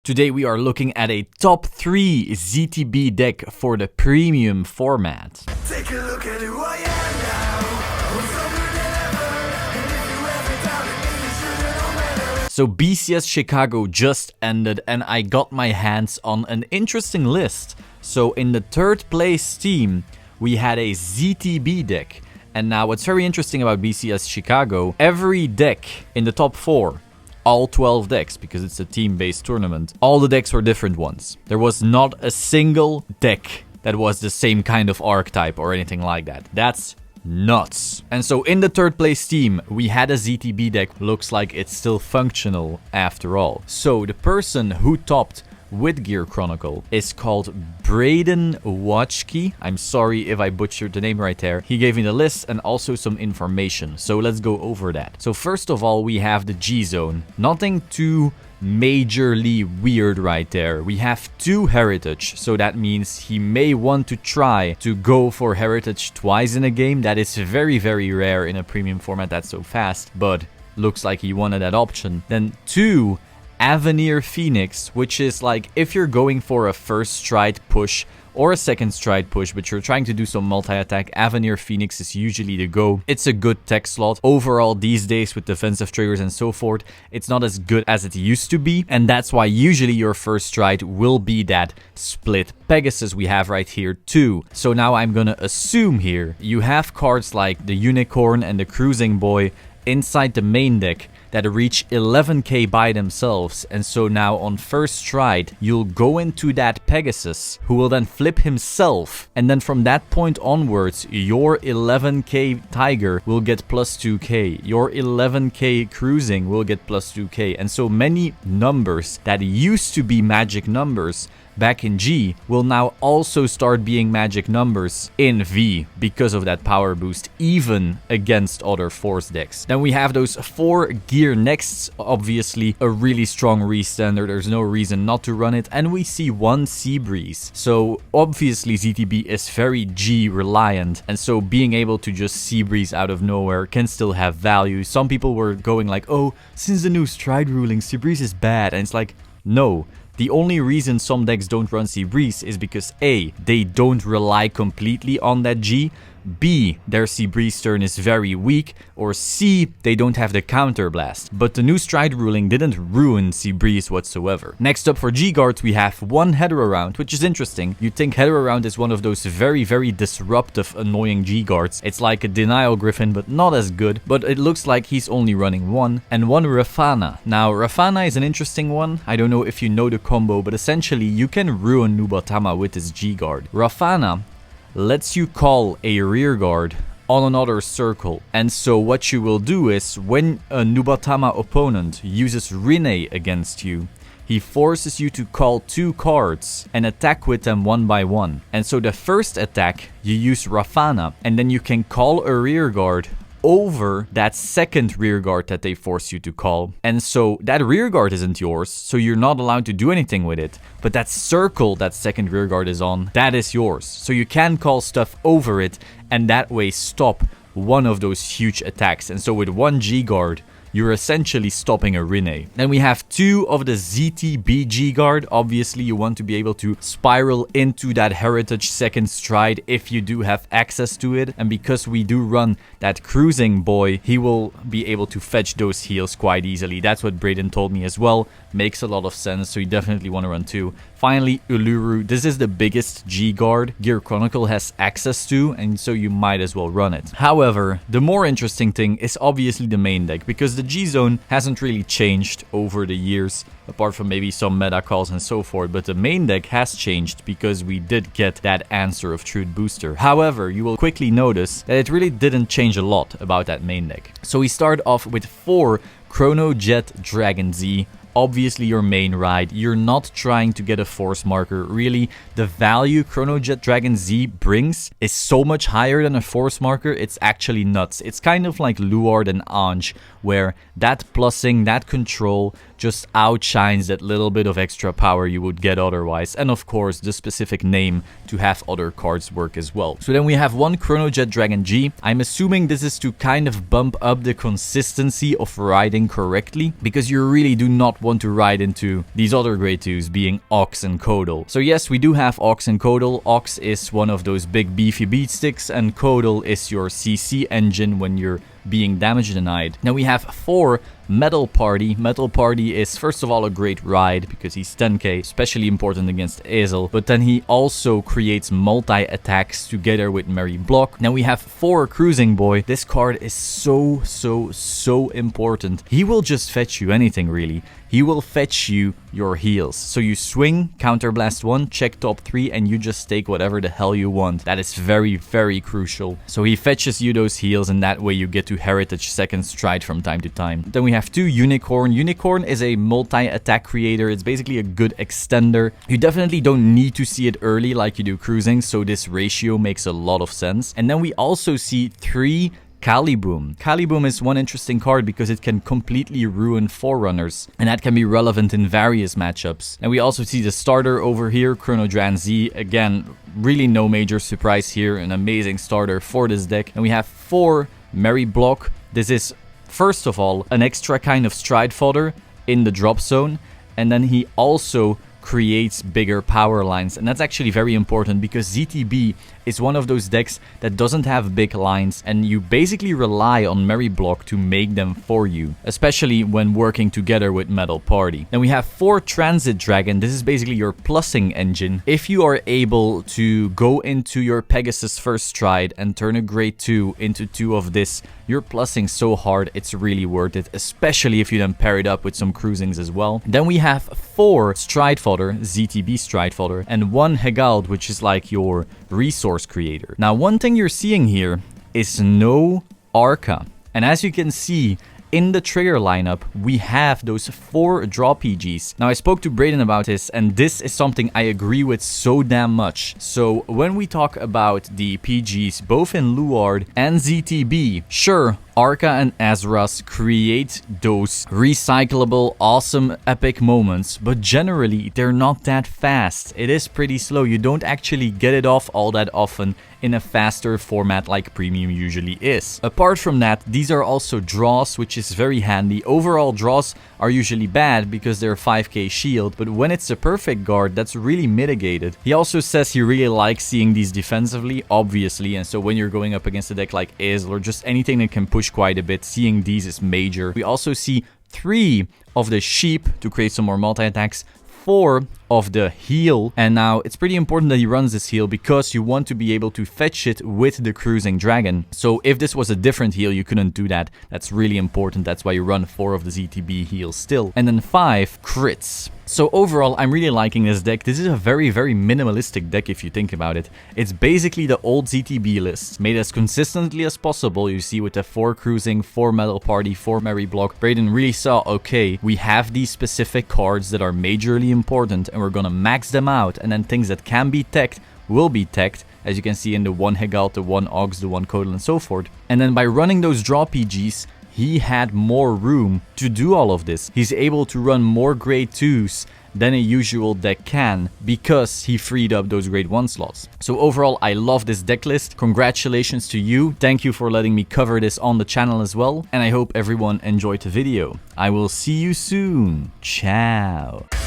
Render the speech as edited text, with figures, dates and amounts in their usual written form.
Today we are looking at a top 3 ZTB deck for the premium format. Take a look at who I am now. I'm stronger than ever. And if you ever doubted me, you should've known better. So BSF Chicago just ended and I got my hands on an interesting list. So in the third place team, we had a ZTB deck. And now what's very interesting about BSF Chicago, every deck in the top 4, all 12 decks, because it's a team-based tournament, all the decks were different ones. There was not a single deck that was the same kind of archetype or anything like that. That's nuts. And so in the third place team, we had a ZTB deck. Looks like it's still functional after all. So the person who topped with Gear Chronicle is called Braden. I'm sorry if I butchered the name right there. He gave me the list and also some information, so let's go over that. So first of all, we have the G zone. Nothing too majorly weird right there. We have 2 heritage, so that means he may want to try to go for heritage twice in a game. That is very, very rare in a premium format that's so fast, but looks like he wanted that option. Then 2 Avenir Phoenix, which is like if you're going for a first stride push or a second stride push, but you're trying to do some multi-attack, Avenir Phoenix is usually the go. It's a good tech slot. Overall, these days with defensive triggers and so forth, it's not as good as it used to be, and that's why usually your first stride will be that split Pegasus we have right here too. So now I'm gonna assume here you have cards like the Unicorn and the Cruising Boy inside the main deck that reach 11k by themselves, and so now on first stride you'll go into that Pegasus who will then flip himself, and then from that point onwards your 11k Tiger will get plus 2k, your 11k Cruising will get plus 2k, and so many numbers that used to be magic numbers back in G will now also start being magic numbers in V because of that power boost, even against other force decks. Then we have those 4 gear nexts, obviously a really strong restander, there's no reason not to run it, and we see 1 Sea Breeze. So obviously ZTB is very G reliant, and so being able to just Sea Breeze out of nowhere can still have value. Some people were going like, oh, since the new stride ruling, Sea Breeze is bad, and it's like, no. The only reason some decks don't run Sea Breeze is because A, they don't rely completely on that G, B, their Sea Breeze turn is very weak, or C, they don't have the counter blast. But the new stride ruling didn't ruin Sea Breeze whatsoever. Next up for G guards, we have 1 Header Around, which is interesting. You'd think Header Around is one of those very, very disruptive, annoying G guards. It's like a Denial Griffin, but not as good. But it looks like he's only running 1, and 1 Rafana. Now, Rafana is an interesting one. I don't know if you know the combo, but essentially you can ruin Nubatama with this G guard. Rafana lets you call a rear guard on another circle, and so what you will do is when a Nubatama opponent uses Rene against you, he forces you to call 2 cards and attack with them 1 by 1. And so the first attack you use Rafana, and then you can call a rear guard over that second rear guard that they force you to call. And so that rear guard isn't yours, so you're not allowed to do anything with it. But that circle that second rear guard is on, that is yours. So you can call stuff over it and that way stop one of those huge attacks. And so with 1 G guard, you're essentially stopping a Rene. Then we have 2 of the ZTB G guard. Obviously, you want to be able to spiral into that heritage second stride if you do have access to it. And because we do run that Cruising Boy, he will be able to fetch those heals quite easily. That's what Braden told me as well. Makes a lot of sense, so you definitely want to run 2. Finally, Uluru. This is the biggest G guard Gear Chronicle has access to, and so you might as well run it. However, the more interesting thing is obviously the main deck, because the G zone hasn't really changed over the years, apart from maybe some meta calls and so forth, but the main deck has changed because we did get that Answer of Truth booster. However, you will quickly notice that it really didn't change a lot about that main deck. So we start off with 4 Chrono Jet Dragon Z. Obviously your main ride, you're not trying to get a force marker. Really, the value Chrono Jet Dragon Z brings is so much higher than a force marker, it's actually nuts. It's kind of like Luard and Ange, where that plussing, that control just outshines that little bit of extra power you would get otherwise, and of course the specific name to have other cards work as well. So then we have one Chronojet Dragon G. I'm assuming this is to kind of bump up the consistency of riding correctly, because you really do not want to ride into these other grade 2s being Ox and Codal. So yes, we do have Ox and Codal. Ox is one of those big beefy beat sticks, and Codal is your CC engine when you're being damage denied. Now we have 4 Metal Party. Metal Party is first of all a great ride because he's 10k, especially important against Ezel, but then he also creates multi-attacks together with Merry Block. Now we have 4 Cruising Boy. This card is so important. He will just fetch you anything really. He will fetch you your heals. So you swing, counterblast 1, check top 3, and you just take whatever the hell you want. That is very crucial. So he fetches you those heals, and that way you get to Heritage second stride from time to time. Then we have 2 Unicorn. Unicorn is a multi-attack creator. It's basically a good extender. You definitely don't need to see it early like you do cruising, so this ratio makes a lot of sense. And then we also see 3 Caliboom. Caliboom is one interesting card because it can completely ruin Forerunners, and that can be relevant in various matchups. And we also see the starter over here, Chrono Dran Z. Again, really no major surprise here, an amazing starter for this deck. And we have 4 Merry Block. This is, first of all, an extra kind of stride fodder in the drop zone, and then he also creates bigger power lines, and that's actually very important because ZTB is one of those decks that doesn't have big lines, and you basically rely on Merry Block to make them for you, especially when working together with Metal Party. Then we have 4 Transit Dragon. This is basically your plussing engine. If you are able to go into your Pegasus first stride and turn a grade 2 into 2 of this, you're plussing so hard, it's really worth it, especially if you then pair it up with some cruisings as well. Then we have 4 Stride Fodder, ZTB Stride Fodder, and 1 Hegald, which is like your resource creator. Now, one thing you're seeing here is no Arca. And as you can see, in the trigger lineup, we have those 4 draw PGs. Now, I spoke to Braden about this, and this is something I agree with so damn much. So, when we talk about the PGs, both in Luard and ZTB, sure, Arca and Azras create those recyclable, awesome, epic moments, but generally, they're not that fast. It is pretty slow. You don't actually get it off all that often in a faster format like Premium usually is. Apart from that, these are also draws, which is very handy. Overall, draws are usually bad because they're 5k shield, but when it's a perfect guard, that's really mitigated. He also says he really likes seeing these defensively, obviously, and so when you're going up against a deck like Ezel or just anything that can push quite a bit, seeing these is major. We also see 3 of the sheep to create some more multi-attacks, 4 of the heal, and now it's pretty important that he runs this heal because you want to be able to fetch it with the cruising dragon. So if this was a different heal, you couldn't do that. That's really important. That's why you run 4 of the ZTB heals still. And then 5 crits. So overall, I'm really liking this deck. This is a very minimalistic deck if you think about it. It's basically the old ZTB list, made as consistently as possible. You see with the 4 cruising, 4 Metal Party, 4 Merry Block. Braden really saw, okay, we have these specific cards that are majorly important, and we're gonna max them out, and then things that can be teched will be teched, as you can see in the 1 Hegalt, the 1 Ogs, the 1 Codal, and so forth. And then by running those draw PGs, he had more room to do all of this. He's able to run more grade 2s than a usual deck can because he freed up those grade 1 slots. So overall, I love this deck list. Congratulations to you. Thank you for letting me cover this on the channel as well. And I hope everyone enjoyed the video. I will see you soon. Ciao.